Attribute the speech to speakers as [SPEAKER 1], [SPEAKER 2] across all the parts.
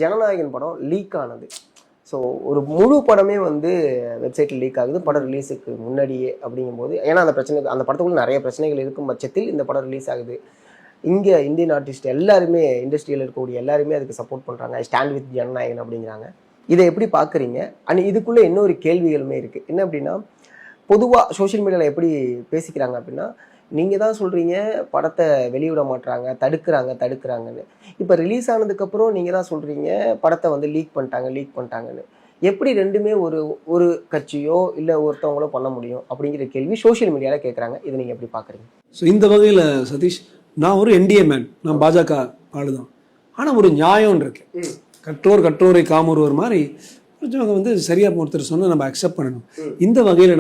[SPEAKER 1] ஜனநாயகன் படம் லீக் ஆனது. ஸோ ஒரு முழு படமே வந்து வெப்சைட்டில் லீக் ஆகுது படம் ரிலீஸுக்கு முன்னாடியே அப்படிங்கும்போது. ஏன்னா அந்த படத்துக்குள்ள நிறைய பிரச்சனைகள் இருக்கும் பட்சத்தில் இந்த படம் ரிலீஸ் ஆகுது. இங்கே இந்தியன் ஆர்டிஸ்ட் எல்லாருமே, இண்டஸ்ட்ரியில் இருக்கக்கூடிய எல்லாருமே அதுக்கு சப்போர்ட் பண்ணுறாங்க. ஸ்டாண்ட் வித் ஜனநாயகன் அப்படிங்கிறாங்க. இதை எப்படி பார்க்குறீங்க? அண்ட் இதுக்குள்ளே இன்னொரு கேள்விகளுமே இருக்குது. என்ன அப்படின்னா, பொதுவாக சோஷியல் மீடியாவில் எப்படி பேசிக்கிறாங்க அப்படின்னா, நீங்கள் தான் சொல்கிறீங்க படத்தை வெளியிட மாட்டுறாங்க, தடுக்கிறாங்கன்னு. இப்போ ரிலீஸ் ஆனதுக்கப்புறம் நீங்கள் தான் சொல்கிறீங்க படத்தை வந்து லீக் பண்ணிட்டாங்கன்னு. எப்படி ரெண்டுமே ஒரு கட்சியோ இல்லை ஒருத்தவங்களோ பண்ண முடியும் அப்படிங்கிற கேள்வி சோஷியல் மீடியாவில் கேட்குறாங்க. இதை நீங்கள் எப்படி பார்க்குறீங்க?
[SPEAKER 2] ஸோ இந்த வகையில் சதீஷ், நான் ஒரு என்டிஏ மேன், நான் பாஜக ஆளு தான். ஆனால் ஒரு நியாயம் இருக்கு. கற்றோரை காமொருவர் மாதிரி கொஞ்சம் வந்து சரியாக ஒருத்தர் சொன்னால் நம்ம அக்செப்ட் பண்ணணும். இந்த வகையில்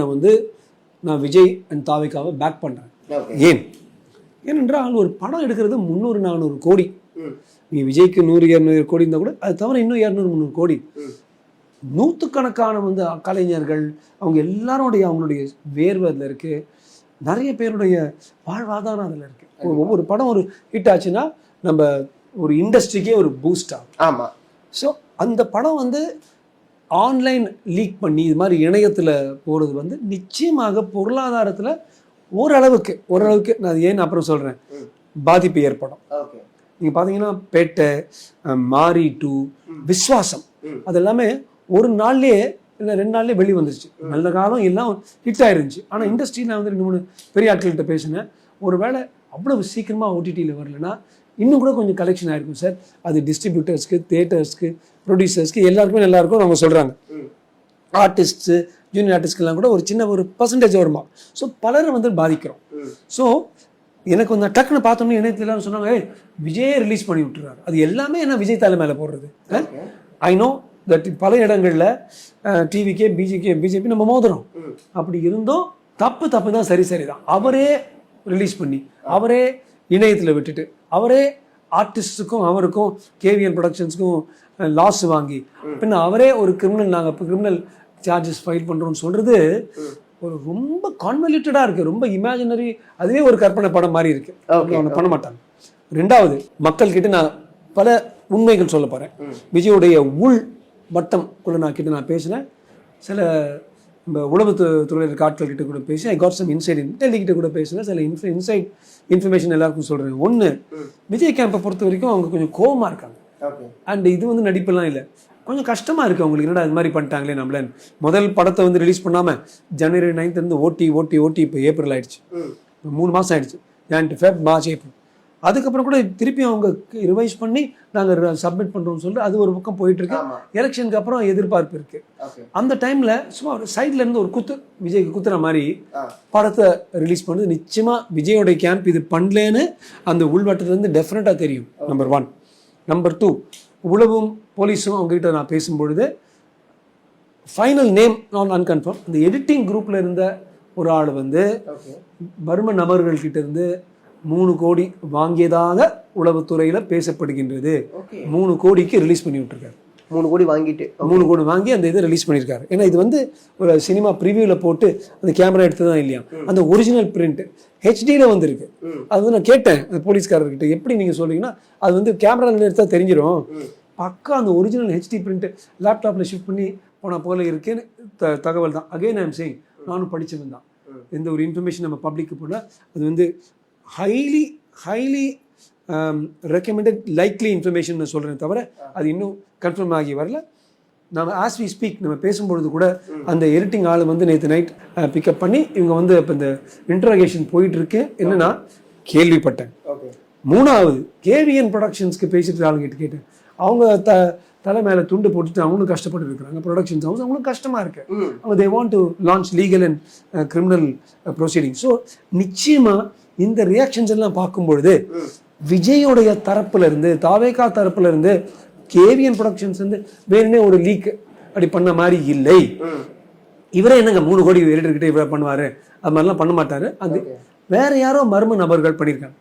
[SPEAKER 2] நான் விஜய் அண்ட் தாவேக்காவை பேக் பண்ணுறேன். ஏனென்றால் ஒரு படம் எடுக்கிறது 300-400 கோடி. நீ விஜய்க்கு 100-200 கோடி இருந்தால் கூட அது தவிர இன்னும் 200-300 கோடி. நூற்றுக்கணக்கான வந்து கலைஞர்கள் அவங்க எல்லாருடைய அவங்களுடைய வேர்வை அதில் இருக்குது. நிறைய பேருடைய வாழ்வாதாரம் அதில் இருக்குது. ஒவ்வொரு படம் ஒரு ஹிட் ஆச்சுன்னா நம்ம ஒரு இண்டஸ்ட்ரிக்கே ஒரு பூஸ்ட் ஆகும்.
[SPEAKER 1] ஆமாம்.
[SPEAKER 2] ஸோ அந்த படம் வந்து ஆன்லைன் லீக் பண்ணி இது மாதிரி இணையத்தில் போகிறது வந்து நிச்சயமாக பொருளாதாரத்தில் ஓரளவுக்கு நான் ஏன் அப்புறம் சொல்கிறேன், பாதிப்பு ஏற்படும். நீங்கள் பார்த்தீங்கன்னா பேட்டை, மாரி 2, விஸ்வாசம் அது எல்லாமே ஒரு நாள்லேயே இல்லை 2 நாள்லேயே வெளியே வந்துருச்சு. நல்ல காலம் எல்லாம் ஹிட் ஆயிருந்துச்சு. ஆனால் இண்டஸ்ட்ரியில் நான் வந்து 2-3 பெரிய ஆட்கள்கிட்ட பேசினேன். ஒரு வேளை அவ்வளவு சீக்கிரமாக ஓடிடியில் வரலன்னா இன்னும் கூட கொஞ்சம் கலெக்ஷன் ஆயிருக்கும் சார். அது டிஸ்ட்ரிபியூட்டர்ஸ்க்கு, தியேட்டர்ஸ்க்கு, ப்ரொடியூசர்ஸ்க்கு எல்லாருக்கும் அவங்க சொல்கிறாங்க. ஆர்டிஸ்ட்டு, ஜூனியர் ஆர்டிஸ்ட்கெல்லாம் கூட ஒரு சின்ன ஒரு பர்சன்டேஜ் வருமா. ஸோ பலரை வந்து பாதிக்கிறோம். ஸோ எனக்கு வந்து டக்குன்னு பார்த்தோம்னா இணையத்தில் எல்லாரும் சொன்னாங்க, விஜயே ரிலீஸ் பண்ணி விட்டுறாரு. அது எல்லாமே என்ன விஜய் தலை மேலே போடுறது. ஐ நோ தட் பல இடங்களில் டிவிக்கே பிஜேபி நம்ம மோதுறோம். அப்படி இருந்தோம் தப்பு தான், சரி தான். அவரே ரிலீஸ் பண்ணி அவரே இணையத்தில் விட்டுட்டு அவரே ஆர்டிஸ்டுக்கும் அவருக்கும் கேவிஎன் ப்ரொடக்ஷன்ஸுக்கும் லாஸ் வாங்கி பின்ன அவரே ஒரு கிரிமினல் சார்ஜஸ் ஃபைல் பண்ணுறோம்னு சொல்கிறது ஒரு ரொம்ப கான்வல்யூட்டடாக இருக்குது. ரொம்ப இமேஜினரி, அதுவே ஒரு கற்பனை படம் மாதிரி இருக்குது. அவங்க பண்ண மாட்டாங்க. ரெண்டாவது, மக்கள்கிட்ட நான் பல உண்மைகள் சொல்ல போகிறேன். விஜயோடைய உள் வட்டம்குள்ளே நான் பேசினேன். சில நம்ம உளவுத்துறையில் இருக்க ஆட்கள் கிட்ட கூட பேசி I got some insight Delhi கிட்ட கூட பேசினேன். சில இன்சைட் இன்ஃபர்மேஷன் எல்லாருக்கும் சொல்கிறேன். ஒன்று, விஜய் கேம்பை பொறுத்த வரைக்கும் அவங்க கொஞ்சம் கோவமாக இருக்காங்க. அண்ட் இது வந்து நடிப்பெல்லாம் இல்லை, கொஞ்சம் கஷ்டமாக இருக்குது அவங்களுக்கு. என்னடா இது மாதிரி பண்ணிட்டாங்களே நம்மள. முதல் படத்தை வந்து ரிலீஸ் பண்ணாமல் ஜனவரி 9 ஓட்டி இப்போ ஏப்ரல் ஆயிடுச்சு. 3 மாதம் ஆயிடுச்சு. John to Feb, March, April. அதுக்கப்புறம் கூட திருப்பி அவங்க ரிவைஸ் பண்ணி நாங்கள் சப்மிட் பண்ணுறோம்னு சொல்லிட்டு அது ஒரு பக்கம் போயிட்டுருக்கு. எலெக்ஷனுக்கு அப்புறம் எதிர்பார்ப்பு இருக்குது. அந்த டைமில் சும்மா ஒரு சைட்ல இருந்து ஒரு விஜய்க்கு குத்துற மாதிரி படத்தை ரிலீஸ் பண்ணுறது நிச்சயமாக விஜயோடைய கேம்ப் இது பண்ணலேன்னு அந்த உள்வட்டத்துலேருந்து டெஃபினட்டாக தெரியும். நம்பர் 1. நம்பர் 2, உளவும் போலீஸும் அவங்ககிட்ட நான் பேசும்பொழுது ஃபைனல் நேம் நான் அன்கன்ஃபார்ம், அந்த எடிட்டிங் குரூப்பில் இருந்த ஒரு ஆள் வந்து மர்ம நபர்கள்கிட்ட இருந்து 3 கோடி வாங்கியதாக உளவுத்துறையில் பேசப்படுகின்றது. 3 கோடிக்கு ரிலீஸ் பண்ணி விட்டுருக்காரு.
[SPEAKER 1] 3 கோடி வாங்கிட்டு
[SPEAKER 2] 3 கோடி வாங்கி அந்த இதை ரிலீஸ் பண்ணியிருக்காரு. ஏன்னா இது வந்து ஒரு சினிமா ப்ரிவியூவில் போட்டு அந்த கேமரா எடுத்து தான் இல்லையா, அந்த ஒரிஜினல் பிரிண்ட் ஹெச்டியில் வந்துருக்கு. அது வந்து நான் கேட்டேன் அந்த போலீஸ்காரர்கிட்ட, எப்படி நீங்கள் சொல்றீங்கன்னா அது வந்து கேமராவில் எடுத்தால் தெரிஞ்சிடும், பக்கா அந்த ஒரிஜினல் ஹெச்டி பிரிண்ட் லேப்டாப்பில் ஷிஃப்ட் பண்ணி போல இருக்குன்னு தகவல் தான். அகைன் ஐ எம் சேயிங், நானும் படித்தவன் தான். எந்த ஒரு இன்ஃபர்மேஷன் நம்ம பப்ளிக்கு போனால் அது வந்து ஹைலி ரெக்கமெண்டட் லைக்லி இன்ஃபர்மேஷன் சொல்கிறேன் தவிர அது இன்னும் கன்ஃபார்ம் ஆகி வரல. நம்ம ஆஸ் வி ஸ்பீக் நம்ம பேசும்பொழுது கூட அந்த எடிட்டிங் ஆள் வந்து நேற்று நைட் பிக்கப் பண்ணி இவங்க வந்து இப்போ இந்த இன்ட்ரோகேஷன் போயிட்டுருக்கு என்னன்னா கேள்விப்பட்டேன். 3வது, கேவிஎன் ப்ரொடக்ஷன்ஸ்க்கு பேசிட்டு ஆளுங்கிட்ட கேட்டேன். அவங்க தலை மேலே துண்டு போட்டுட்டு அவங்களும் கஷ்டப்பட்டு இருக்கிறாங்க. ப்ரொடக்ஷன்ஸ் ஹவுஸ் அவங்களும் கஷ்டமாக இருக்கு. அவங்க they want to launch legal and criminal proceeding. So நிச்சயமாக இந்த ரியாக்ஷன்ஸ் எல்லாம் பார்க்கும்பொழுது விஜயோடைய தரப்புல இருந்து, தாவேகா தரப்புல இருந்து, கேவிஎன் ப்ரொடக்ஷன்ஸ் வந்து வேணுமே ஒரு லீக் அப்படி பண்ண மாதிரி இல்லை. இவரே என்னங்க 3 கோடி எடிட்டர்கிட்ட இவரை பண்ணுவாரு, அது மாதிரிலாம் பண்ண மாட்டாரு. அது வேற யாரோ மர்ம நபர்கள் பண்ணியிருக்காங்க.